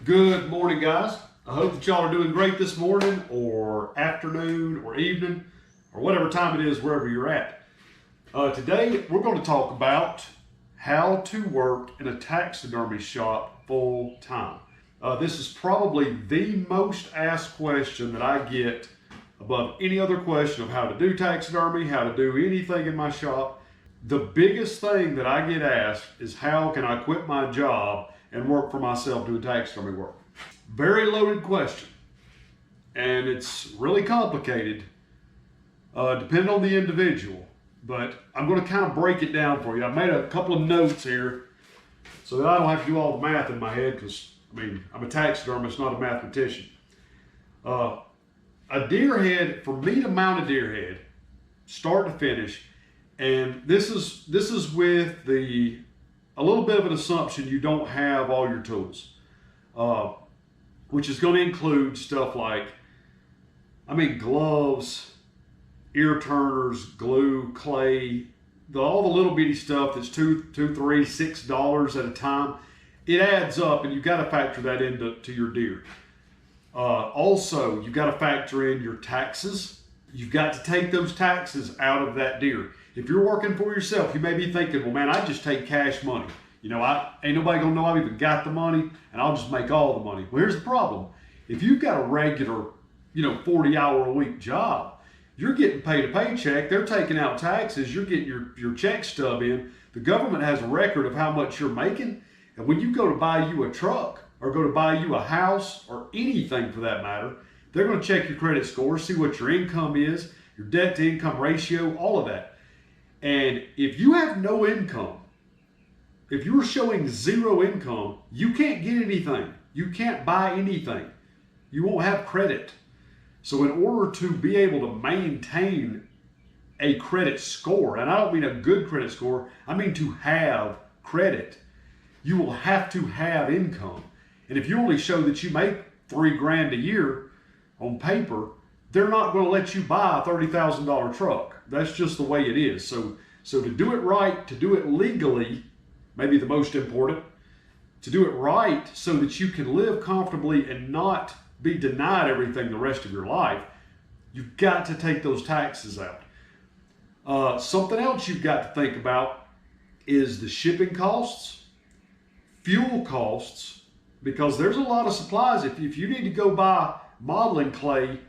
Good morning, guys. I hope that y'all are doing great this morning or afternoon or evening or whatever time it is wherever you're at. Today we're going to talk about how to work in a taxidermy shop full time. This is probably the most asked question that I get above any other question of how to do taxidermy, how to do anything in my shop. The biggest thing that I get asked is how can I quit my job and work for myself doing taxidermy work? Very loaded question, and it's really complicated depending on the individual, but I'm going to kind of break it down for you. I've made a couple of notes here so that I don't have to do all the math in my head because, I'm a taxidermist, not a mathematician. A deer head, for me to mount a deer head, start to finish, and this is with a little bit of an assumption you don't have all your tools, which is going to include stuff like, gloves, ear turners, glue, clay, all the little bitty stuff that's $2, $3, $6 at a time. It adds up, and you've got to factor that into your deer. Also, you've got to factor in your taxes. You've got to take those taxes out of that deer. If you're working for yourself, you may be thinking, well, man, I just take cash money. Ain't nobody gonna know I've even got the money, and I'll just make all the money. Well, here's the problem. If you've got a regular, 40-hour-a-week job, you're getting paid a paycheck, they're taking out taxes, you're getting your check stub in, the government has a record of how much you're making, and when you go to buy you a truck, or go to buy you a house, or anything for that matter, they're gonna check your credit score, see what your income is, your debt-to-income ratio, all of that. And if you have no income, if you're showing zero income, you can't get anything. You can't buy anything. You won't have credit. So in order to be able to maintain a credit score, and I don't mean a good credit score, I mean to have credit, you will have to have income. And if you only show that you make $3,000 a year on paper, they're not going to let you buy a $30,000 truck. That's just the way it is. So to do it right, to do it legally, maybe the most important, to do it right so that you can live comfortably and not be denied everything the rest of your life, you've got to take those taxes out. Something else you've got to think about is the shipping costs, fuel costs, because there's a lot of supplies. If you need to go buy modeling clay,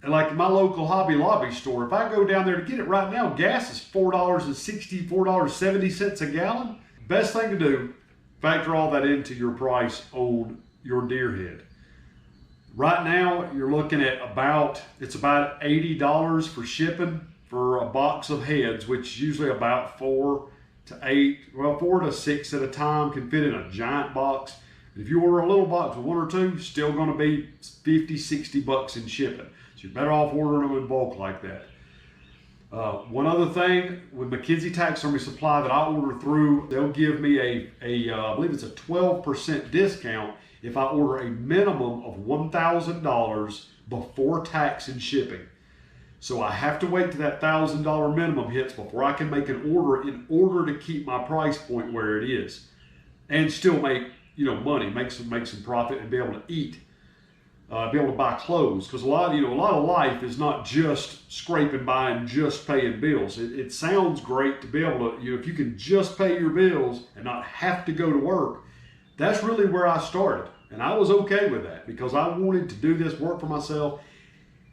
and like my local Hobby Lobby store, if I go down there to get it right now, gas is $4.60, $4.70 a gallon. Best thing to do, factor all that into your price on your deer head. Right now, you're looking at it's about $80 for shipping for a box of heads, which is usually about 4 to 6 at a time, can fit in a giant box. If you order a little box of 1 or 2, still going to be 50, 60 bucks in shipping. So you're better off ordering them in bulk like that. One other thing, with McKenzie Taxidermy Supply that I order through, they'll give me I believe it's a 12% discount if I order a minimum of $1,000 before tax and shipping. So I have to wait till that $1,000 minimum hits before I can make an order in order to keep my price point where it is and still make money, make some profit, and be able to eat. Be able to buy clothes, because a lot of life is not just scraping by and just paying bills. It sounds great to be able to, if you can just pay your bills and not have to go to work. That's really where I started, and I was okay with that because I wanted to do this work for myself,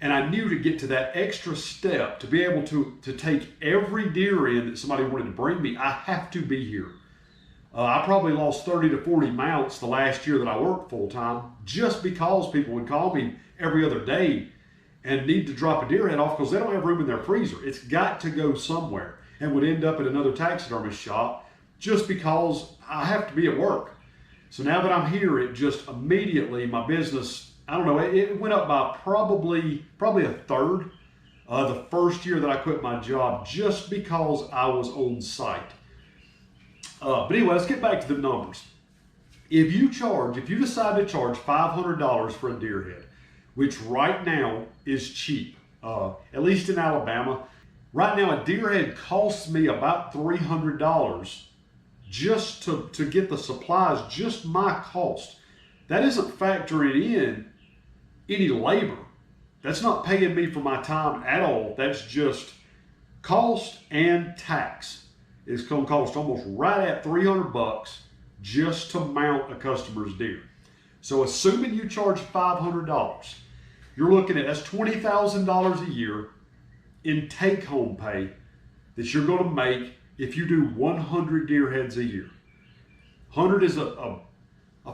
and I knew to get to that extra step to be able to take every deer in that somebody wanted to bring me, I have to be here. I probably lost 30 to 40 mounts the last year that I worked full time just because people would call me every other day and need to drop a deer head off because they don't have room in their freezer. It's got to go somewhere and would end up at another taxidermist shop just because I have to be at work. So now that I'm here, it just immediately, my business, it went up by probably a third the first year that I quit my job just because I was on site. But anyway, let's get back to the numbers. If you decide to charge $500 for a deer head, which right now is cheap, at least in Alabama, right now a deer head costs me about $300 just to get the supplies, just my cost. that isn't factoring in any labor. That's not paying me for my time at all. That's just cost and tax. It's going to cost almost right at $300 just to mount a customer's deer. So assuming you charge $500, you're looking at that's $20,000 a year in take-home pay that you're going to make if you do 100 deer heads a year. 100 is a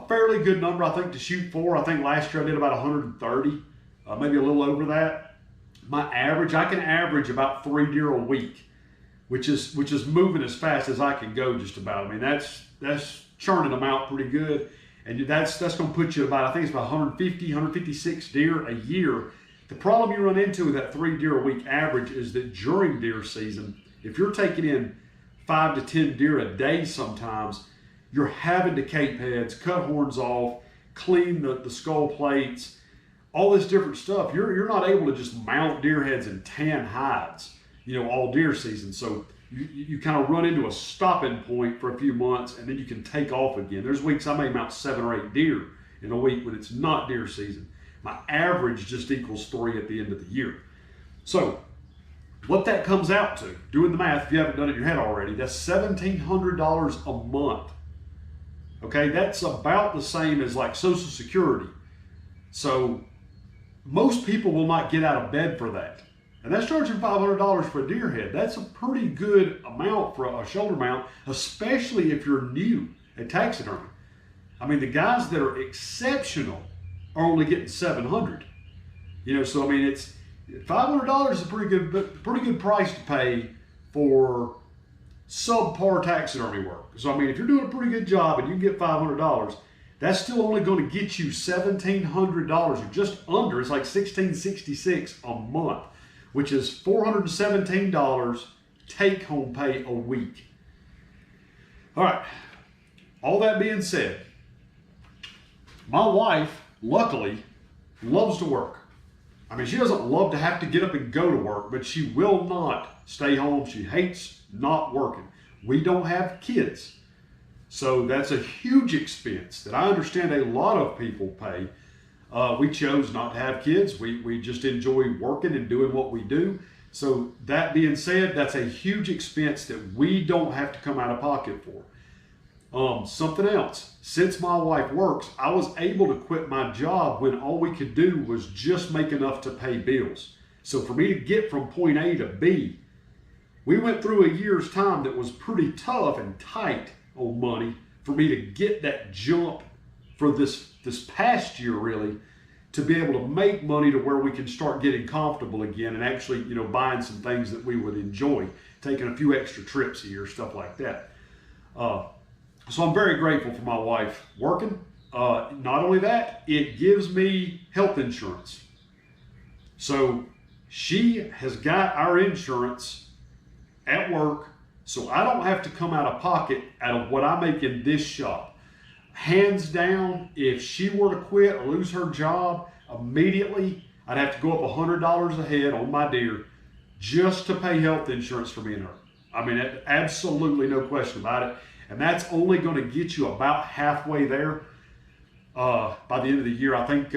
fairly good number, I think, to shoot for. I think last year I did about 130, maybe a little over that. My average, I can average about 3 deer a week, which is moving as fast as I can go just about. I mean, that's churning them out pretty good. And that's going to put you about, I think it's about 150, 156 deer a year. The problem you run into with that 3 deer a week average is that during deer season, if you're taking in 5 to 10 deer a day sometimes, you're having to cape heads, cut horns off, clean the skull plates, all this different stuff. You're not able to just mount deer heads and tan hides, all deer season. So you kind of run into a stopping point for a few months, and then you can take off again. There's weeks I may mount 7 or 8 deer in a week when it's not deer season. My average just equals 3 at the end of the year. So what that comes out to, doing the math, if you haven't done it in your head already, that's $1,700 a month. Okay, that's about the same as like Social Security. So most people will not get out of bed for that. And that's charging $500 for a deer head. That's a pretty good amount for a shoulder mount, especially if you're new at taxidermy. I mean, the guys that are exceptional are only getting $700. So I mean, it's $500 is a pretty good price to pay for subpar taxidermy work. So I mean, if you're doing a pretty good job and you get $500, that's still only going to get you $1,700 or just under. It's like $1,666 a month, which is $417 take-home pay a week. All right, all that being said, my wife, luckily, loves to work. I mean, she doesn't love to have to get up and go to work, but she will not stay home. She hates not working. We don't have kids. So that's a huge expense that I understand a lot of people pay. We chose not to have kids. We just enjoy working and doing what we do. So that being said, that's a huge expense that we don't have to come out of pocket for. Something else, since my wife works, I was able to quit my job when all we could do was just make enough to pay bills. So for me to get from point A to B, we went through a year's time that was pretty tough and tight on money for me to get that jump for this past year, really, to be able to make money to where we can start getting comfortable again and actually, buying some things that we would enjoy, taking a few extra trips a year, stuff like that. So I'm very grateful for my wife working. Not only that, it gives me health insurance. So she has got our insurance at work, so I don't have to come out of pocket out of what I make in this shop. Hands down, if she were to quit or lose her job, immediately I'd have to go up $100 a head on my deer just to pay health insurance for me and her. I mean, absolutely no question about it. And that's only going to get you about halfway there by the end of the year. I think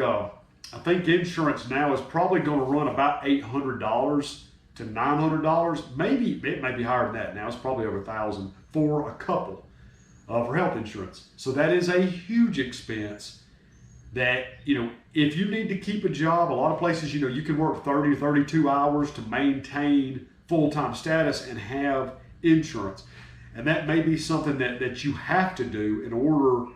insurance now is probably going to run about $800 to $900. Maybe it may be higher than that now. It's probably over $1,000 for a couple for health insurance. So that is a huge expense that, if you need to keep a job, a lot of places, you can work 30 or 32 hours to maintain full-time status and have insurance. And that may be something that you have to do in order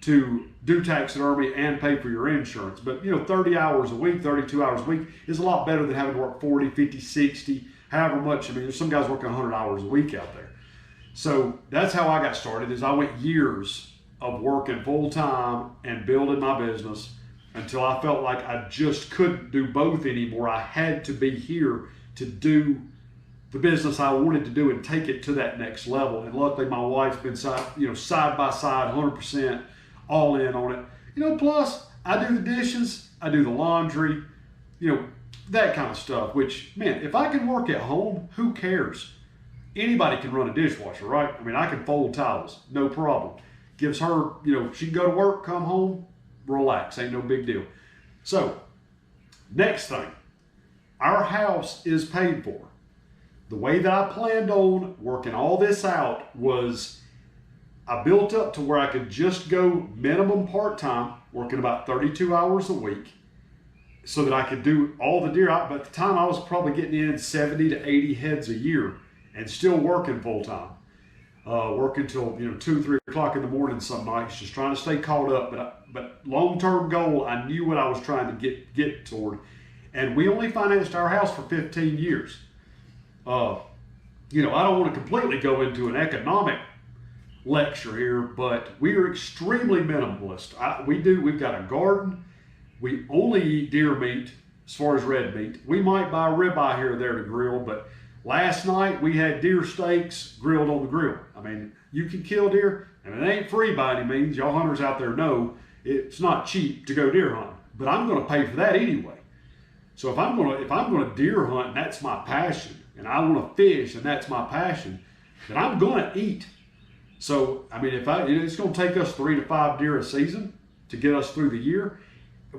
to do taxidermy and pay for your insurance. But 30 hours a week, 32 hours a week is a lot better than having to work 40, 50, 60, however much. I mean, there's some guys working 100 hours a week out there. So that's how I got started, is I went years of working full time and building my business until I felt like I just couldn't do both anymore. I had to be here to do the business I wanted to do and take it to that next level. And luckily my wife's been side by side, 100% all in on it. Plus I do the dishes, I do the laundry, that kind of stuff, which, man, if I can work at home, who cares? Anybody can run a dishwasher, right? I mean, I can fold towels, no problem. Gives her, she can go to work, come home, relax, ain't no big deal. So, next thing, our house is paid for. The way that I planned on working all this out was I built up to where I could just go minimum part-time, working about 32 hours a week, so that I could do all the deer out. But at the time, I was probably getting in 70 to 80 heads a year and still working full-time. Working till 2, 3 o'clock in the morning some nights, just trying to stay caught up. But long-term goal, I knew what I was trying to get toward. And we only financed our house for 15 years. I don't want to completely go into an economic lecture here, but we are extremely minimalist. We've got a garden. We only eat deer meat as far as red meat. We might buy ribeye here or there to grill, but last night we had deer steaks grilled on the grill. I mean, you can kill deer, and it ain't free by any means. Y'all hunters out there know it's not cheap to go deer hunting, but I'm going to pay for that anyway. So if I'm going to deer hunt and that's my passion, and I want to fish and that's my passion, then I'm going to eat. So I mean, it's going to take us 3 to 5 deer a season to get us through the year.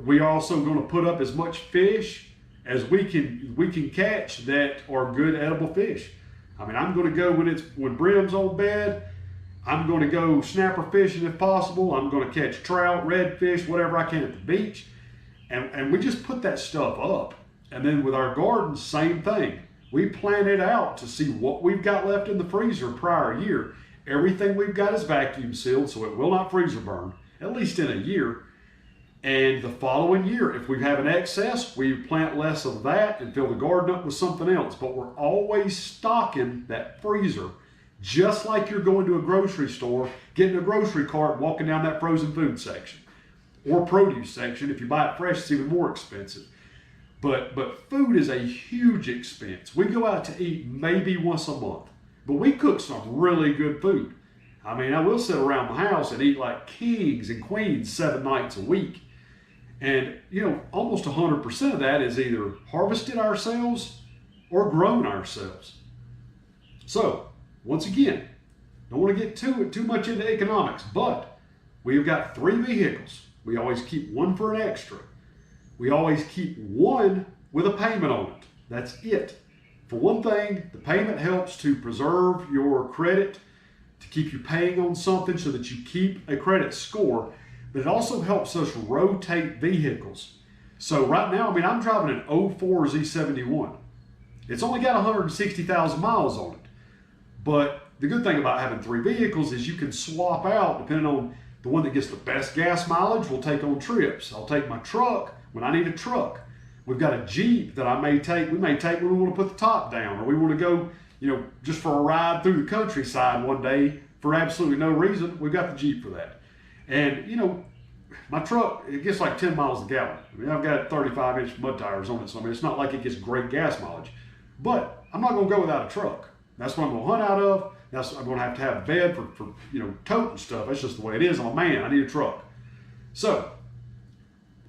We are also going to put up as much fish as we can catch that are good edible fish. I mean, I'm going to go when brim's on bed. I'm going to go snapper fishing if possible. I'm going to catch trout, redfish, whatever I can at the beach. And we just put that stuff up. And then with our gardens, same thing. We plan it out to see what we've got left in the freezer prior year. Everything we've got is vacuum sealed, so it will not freezer burn, at least in a year. And the following year, if we have an excess, we plant less of that and fill the garden up with something else. But we're always stocking that freezer, just like you're going to a grocery store, getting a grocery cart, walking down that frozen food section or produce section. If you buy it fresh, it's even more expensive. But food is a huge expense. We go out to eat maybe once a month, but we cook some really good food. I mean, I will sit around my house and eat like kings and queens 7 nights a week. And, almost 100% of that is either harvested ourselves or grown ourselves. So, once again, don't want to get too much into economics, but we've got 3 vehicles. We always keep one for an extra. We always keep one with a payment on it. That's it. For one thing, the payment helps to preserve your credit, to keep you paying on something so that you keep a credit score. But it also helps us rotate vehicles. So right now, I'm driving an 04 Z71. It's only got 160,000 miles on it. But the good thing about having 3 vehicles is you can swap out, depending on the one that gets the best gas mileage, will take on trips. I'll take my truck when I need a truck. We've got a Jeep that we may take when we want to put the top down, or we want to go, just for a ride through the countryside one day for absolutely no reason. We've got the Jeep for that. And, my truck, it gets like 10 miles a gallon. I've got 35-inch mud tires on it, so it's not like it gets great gas mileage. But I'm not going to go without a truck. That's what I'm going to hunt out of. I'm going to have a bed for toting stuff. That's just the way it is. I'm a man. I need a truck. So,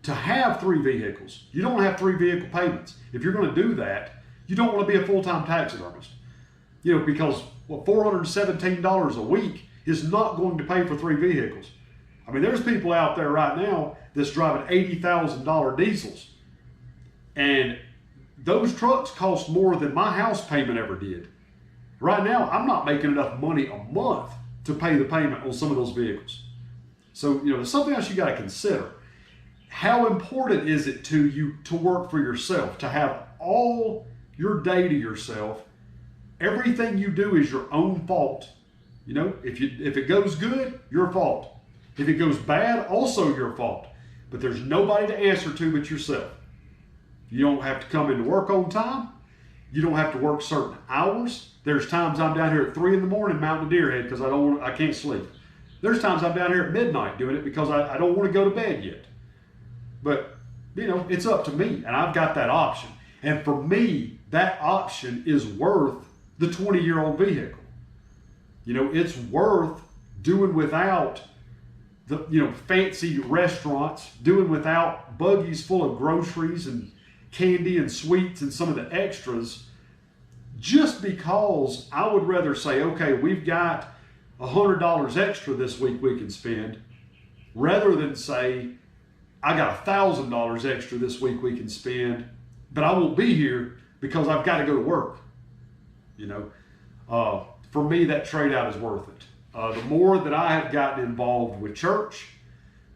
to have 3 vehicles, you don't want to have 3 vehicle payments. If you're going to do that, you don't want to be a full-time taxidermist. Because $417 a week is not going to pay for 3 vehicles. There's people out there right now that's driving $80,000 diesels. And those trucks cost more than my house payment ever did. Right now, I'm not making enough money a month to pay the payment on some of those vehicles. So, there's something else you got to consider. How important is it to you to work for yourself, to have all your day to yourself? Everything you do is your own fault. If it goes good, your fault. If it goes bad, also your fault. But there's nobody to answer to but yourself. You don't have to come into work on time. You don't have to work certain hours. There's times I'm down here at 3 in the morning mounting a deer head because I can't sleep. There's times I'm down here at midnight doing it because I don't want to go to bed yet. But, it's up to me, and I've got that option. And for me, that option is worth the 20-year-old vehicle. It's worth doing without the fancy restaurants, doing without buggies full of groceries and candy and sweets and some of the extras, just because I would rather say, okay, we've got $100 extra this week we can spend, rather than say, I got $1,000 extra this week we can spend, but I won't be here because I've got to go to work. For me, that trade out is worth it. The more that I have gotten involved with church,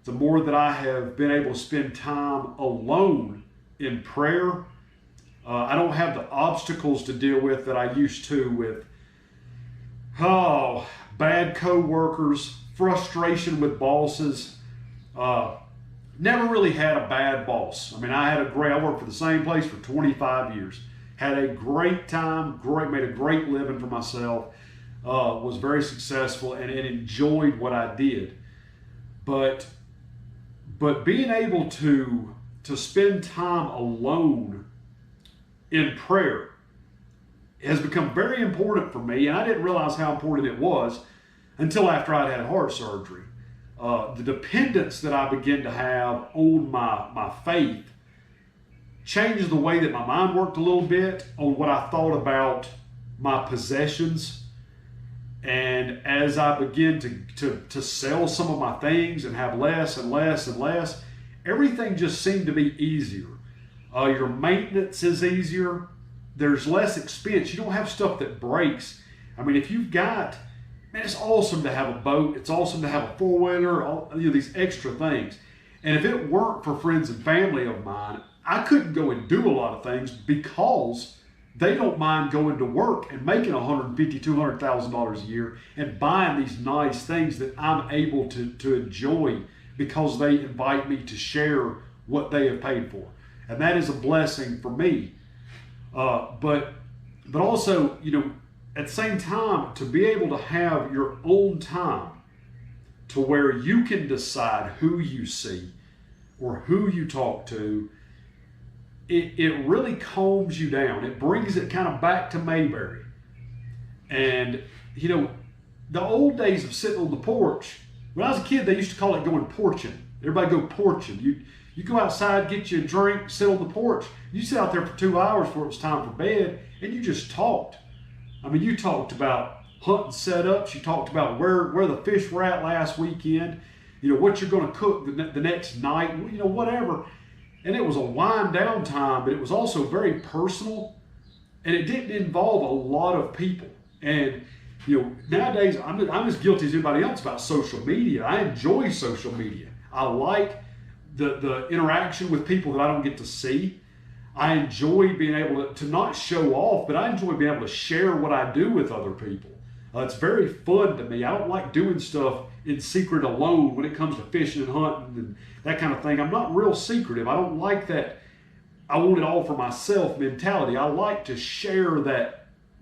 the more that I have been able to spend time alone in prayer. I don't have the obstacles to deal with that I used to with, bad co-workers, frustration with bosses. Never really had a bad boss. I mean, I worked for the same place for 25 years. Had a great time, made a great living for myself, was very successful and enjoyed what I did. But being able to spend time alone in prayer has become very important for me, and I didn't realize how important it was until after I'd had heart surgery. The dependence that I began to have on my faith changed the way that my mind worked a little bit on what I thought about my possessions. And as I began to sell some of my things and have less and less and less, everything just seemed to be easier. Your maintenance is easier. There's less expense. You don't have stuff that breaks. I mean, if you've got, man, it's awesome to have a boat. It's awesome to have a four-wheeler, these extra things. And if it weren't for friends and family of mine, I couldn't go and do a lot of things because they don't mind going to work and making $150,000, $200,000 a year and buying these nice things that I'm able to enjoy because they invite me to share what they have paid for. And that is a blessing for me. But also, at the same time, to be able to have your own time to where you can decide who you see or who you talk to, it really calms you down. It brings it kind of back to Mayberry. And, the old days of sitting on the porch, when I was a kid, they used to call it going porching. Everybody go porching. You go outside, get you a drink, sit on the porch. You sit out there for 2 hours before it was time for bed, and you just talked. I mean, you talked about hunting setups. You talked about where the fish were at last weekend. What you're going to cook the next night. Whatever. And it was a wind down time, but it was also very personal, and it didn't involve a lot of people. And nowadays I'm as guilty as anybody else about social media. I enjoy social media. I like the interaction with people that I don't get to see. I enjoy being able to not show off, but I enjoy being able to share what I do with other people. It's very fun to me. I don't like doing stuff in secret alone when it comes to fishing and hunting and that kind of thing. I'm not real secretive. I don't like that I want it all for myself mentality. I like to share the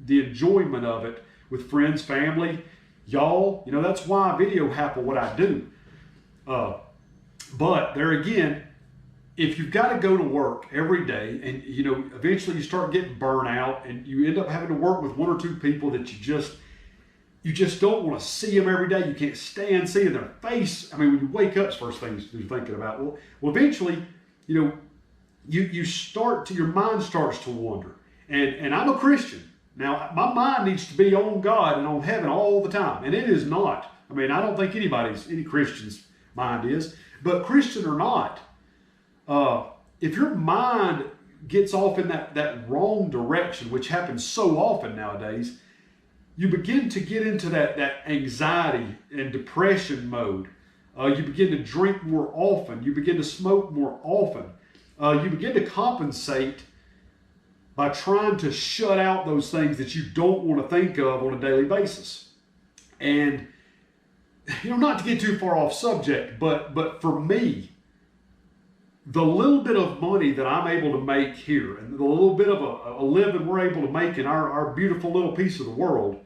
enjoyment of it with friends, family, y'all. That's why I video happen what I do. But there again, if you've got to go to work every day and, eventually you start getting burnt out and you end up having to work with one or two people that you just don't want to see them every day. You can't stand seeing their face. I mean, when you wake up, it's the first thing you're thinking about. Well, eventually, your mind starts to wander. And I'm a Christian. Now, my mind needs to be on God and on heaven all the time. And it is not. I mean, I don't think any Christian's mind is. But Christian or not, if your mind gets off in that wrong direction, which happens so often nowadays, you begin to get into that anxiety and depression mode. You begin to drink more often. You begin to smoke more often. You begin to compensate by trying to shut out those things that you don't want to think of on a daily basis. And, not to get too far off subject, but for me, the little bit of money that I'm able to make here and the little bit of a living we're able to make in our beautiful little piece of the world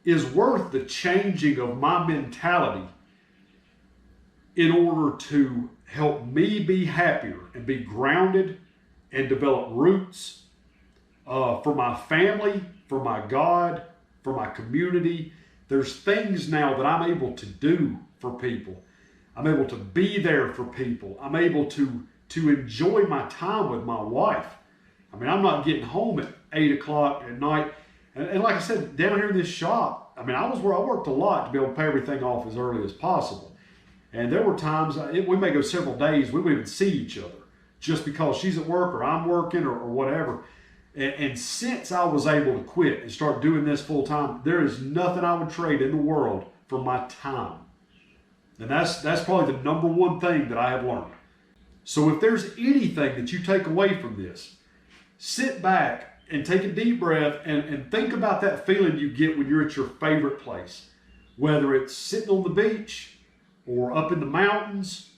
is worth the changing of my mentality in order to help me be happier and be grounded and develop roots for my family, for my God, for my community. There's things now that I'm able to do for people. I'm able to be there for people. I'm able to enjoy my time with my wife. I mean, I'm not getting home at 8 o'clock at night. And like I said, down here in this shop, I mean, I worked a lot to be able to pay everything off as early as possible. And there were times, we may go several days, we would even see each other just because she's at work or I'm working or whatever. And since I was able to quit and start doing this full time, there is nothing I would trade in the world for my time. And that's probably the number one thing that I have learned. So if there's anything that you take away from this, sit back and take a deep breath and think about that feeling you get when you're at your favorite place. Whether it's sitting on the beach or up in the mountains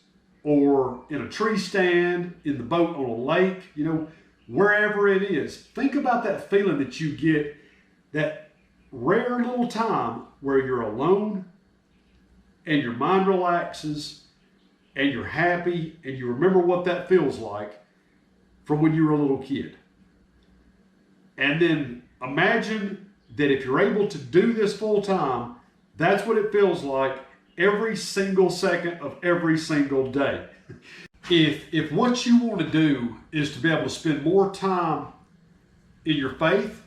or in a tree stand, in the boat on a lake, wherever it is. Think about that feeling that you get, that rare little time where you're alone and your mind relaxes and you're happy and you remember what that feels like from when you were a little kid. And then imagine that if you're able to do this full time, that's what it feels like every single second of every single day. If what you want to do is to be able to spend more time in your faith,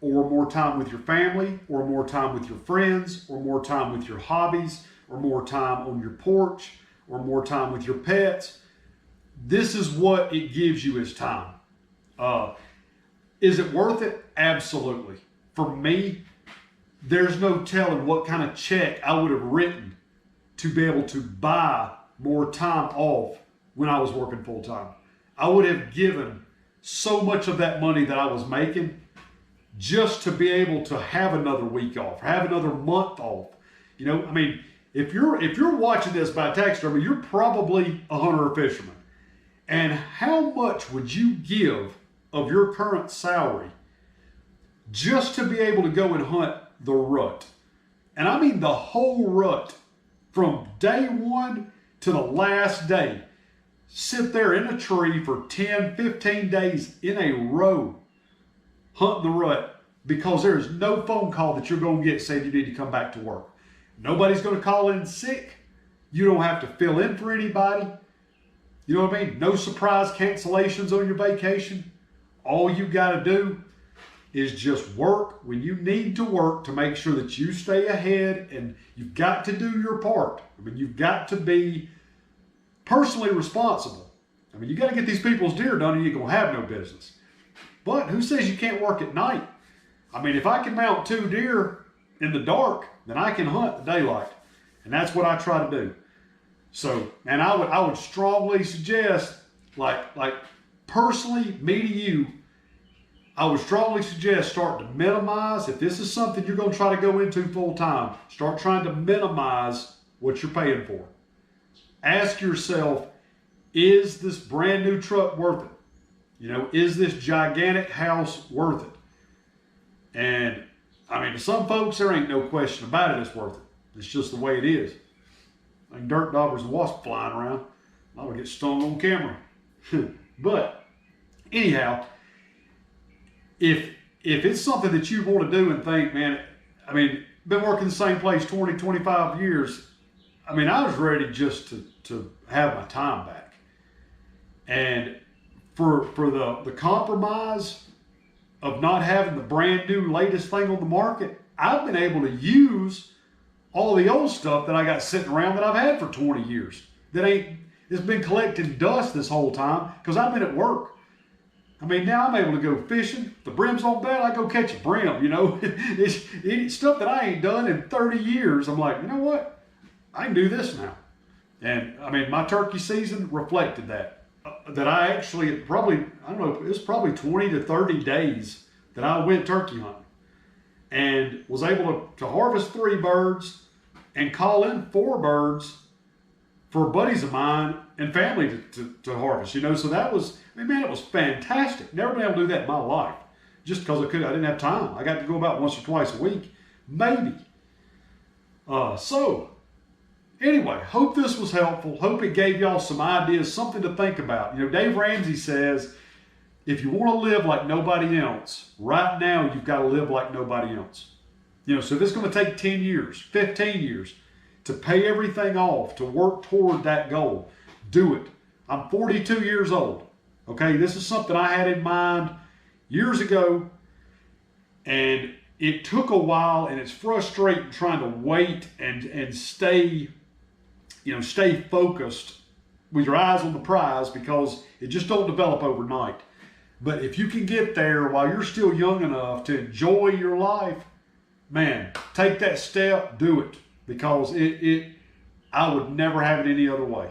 or more time with your family, or more time with your friends, or more time with your hobbies, or more time on your porch, or more time with your pets, this is what it gives you as time. Is it worth it? Absolutely. For me, there's no telling what kind of check I would have written to be able to buy more time off when I was working full time. I would have given so much of that money that I was making just to be able to have another week off, have another month off. If you're watching this by taxidermy, you're probably a hunter or fisherman. And how much would you give of your current salary just to be able to go and hunt the rut? And I mean the whole rut, from day one to the last day. Sit there in a tree for 10, 15 days in a row, hunting the rut, because there is no phone call that you're going to get saying you need to come back to work. Nobody's going to call in sick. You don't have to fill in for anybody. You know what I mean? No surprise cancellations on your vacation. All you got to do is just work when you need to work to make sure that you stay ahead, and you've got to do your part. You've got to be personally responsible. You got to get these people's deer done, and you're going to have no business. But who says you can't work at night? If I can mount 2 deer in the dark, then I can hunt the daylight. And that's what I try to do. So, and I would strongly suggest, like personally, me to you, I would strongly suggest start to minimize. If this is something you're going to try to go into full time, start trying to minimize what you're paying for. Ask yourself, is this brand new truck worth it? Is this gigantic house worth it? And to some folks, there ain't no question about it, it's worth it. It's just the way it is. Like dirt daubers and wasps flying around, I would get stung on camera. But anyhow, if it's something that you want to do and think, man, been working the same place 20, 25 years, I was ready just to have my time back. And for the compromise of not having the brand new latest thing on the market, I've been able to use all the old stuff that I got sitting around that I've had for 20 years. It's been collecting dust this whole time because I've been at work. Now I'm able to go fishing. If the brim's on bad, I go catch a brim, It's stuff that I ain't done in 30 years. I'm like, you know what? I can do this now. And my turkey season reflected that. That I actually it was probably 20 to 30 days that I went turkey hunting and was able to harvest 3 birds and call in 4 birds for buddies of mine and family to harvest, So that was, it was fantastic. Never been able to do that in my life just because I didn't have time. I got to go about once or twice a week, maybe. Anyway, hope this was helpful. Hope it gave y'all some ideas, something to think about. Dave Ramsey says, if you want to live like nobody else, right now you've got to live like nobody else. So if it's going to take 10 years, 15 years to pay everything off, to work toward that goal, do it. I'm 42 years old. Okay, this is something I had in mind years ago, and it took a while, and it's frustrating trying to wait and stay stay focused with your eyes on the prize, because it just don't develop overnight. But if you can get there while you're still young enough to enjoy your life, man, take that step, do it, because I would never have it any other way.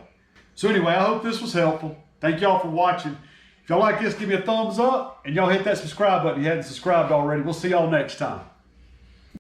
So anyway, I hope this was helpful. Thank y'all for watching. If y'all like this, give me a thumbs up, and y'all hit that subscribe button if you hadn't subscribed already. We'll see y'all next time.